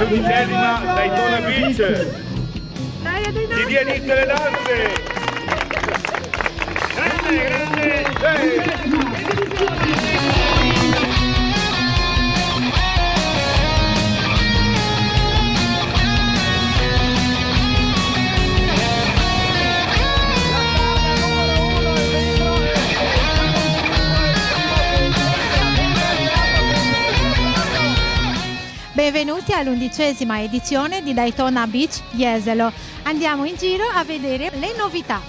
all'11ª Daytona Beach. Si dia inizio alle danze. Grande, grande. Benvenuti all'11ª edizione di Daytona Beach Jesolo. Andiamo in giro a vedere le novità.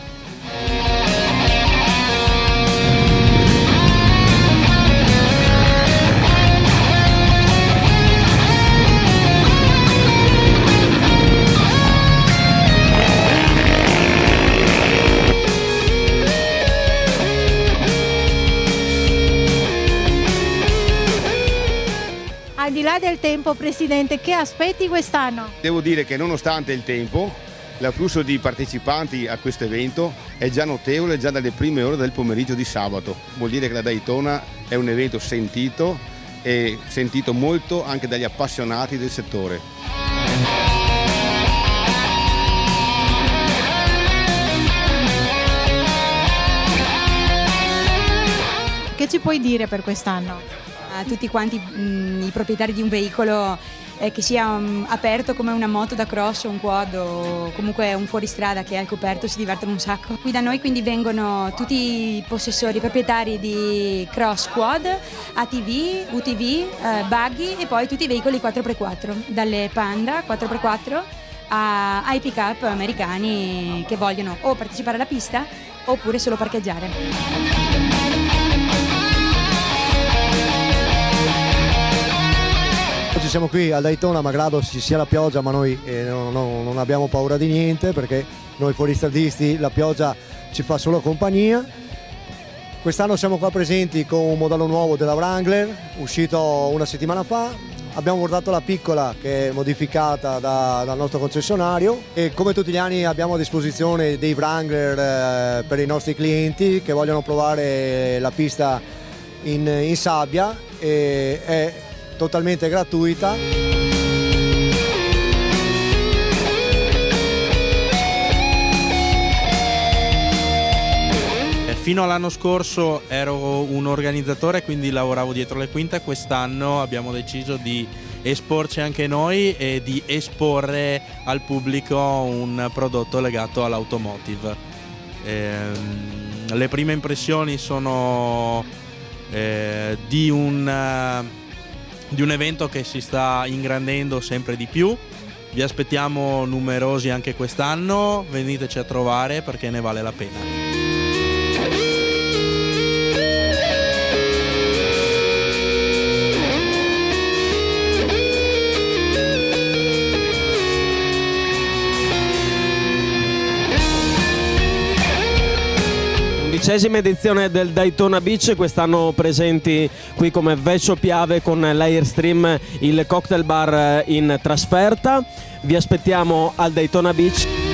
Al di là del tempo, Presidente, che aspetti quest'anno? Devo dire che nonostante il tempo, l'afflusso di partecipanti a questo evento è già notevole già dalle prime ore del pomeriggio di sabato. Vuol dire che la Daytona è un evento sentito e sentito molto anche dagli appassionati del settore. Che ci puoi dire per quest'anno? A tutti quanti i proprietari di un veicolo, che sia aperto come una moto da cross o un quad o comunque un fuoristrada che è al coperto, si divertono un sacco. Qui da noi quindi vengono tutti i possessori, proprietari di cross, quad, ATV, UTV, buggy e poi tutti i veicoli 4x4, dalle Panda 4x4 ai pick-up americani che vogliono o partecipare alla pista oppure solo parcheggiare. Oggi siamo qui a Daytona, malgrado ci sia la pioggia, ma noi non abbiamo paura di niente, perché noi fuoristradisti la pioggia ci fa solo compagnia. Quest'anno siamo qua presenti con un modello nuovo della Wrangler, uscito una settimana fa. Abbiamo portato la piccola, che è modificata dal nostro concessionario, e come tutti gli anni abbiamo a disposizione dei Wrangler per i nostri clienti che vogliono provare la pista in sabbia, e è totalmente gratuita. Fino all'anno scorso ero un organizzatore, quindi lavoravo dietro le quinte. Quest'anno abbiamo deciso di esporci anche noi e di esporre al pubblico un prodotto legato all'automotive. Le prime impressioni sono di un evento che si sta ingrandendo sempre di più. Vi aspettiamo numerosi anche quest'anno, veniteci a trovare perché ne vale la pena. 11ª edizione del Daytona Beach, quest'anno presenti qui come Vecchio Piave con l'Airstream, il cocktail bar in trasferta. Vi aspettiamo al Daytona Beach.